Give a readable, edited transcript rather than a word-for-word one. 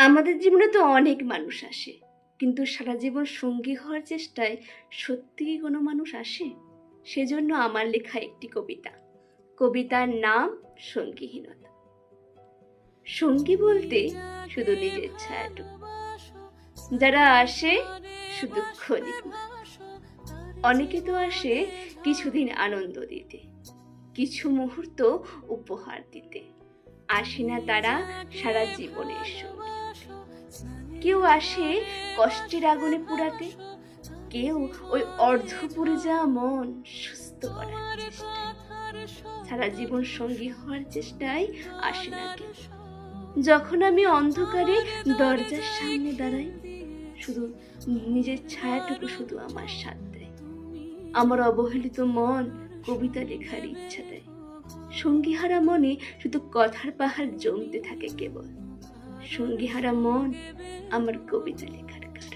আমাদের জীবনে তো অনেক মানুষ আসে, কিন্তু সারা জীবন সঙ্গী হওয়ার চেষ্টায় সত্যি কি কোনো মানুষ আসে? সেজন্য আমার লেখা একটি কবিতা। কবিতার নাম সঙ্গীহীনতা। সঙ্গী বলতে শুধু নিজের ছায়াটুকু, যারা আসে শুধু ক্ষণিক মাত্র। অনেকে তো আসে কিছুদিন আনন্দ দিতে, কিছু মুহূর্ত উপহার দিতে। আসে না তারা সারা জীবনের সঙ্গী। কেউ আসে কষ্টের আগুনে পুড়াতে, কেউ ওই অর্ধ পুড়ে যাওয়া মন সুস্থ করার চেষ্টায়। সারা জীবন সঙ্গী হওয়ার চেষ্টায় আসে না কেউ। যখন আমি অন্ধকারে দরজার সামনে দাঁড়াই, শুধু নিজের ছায়াটুকু শুধু আমার সাথ দেয়। আমার অবহেলিত মন কবিতা লেখার ইচ্ছা দেয়। সঙ্গীহারা মনে শুধু কথার পাহাড় জমতে থাকে কেবল। সঙ্গীহারা মন আমার কবিতা লেখার কাজ।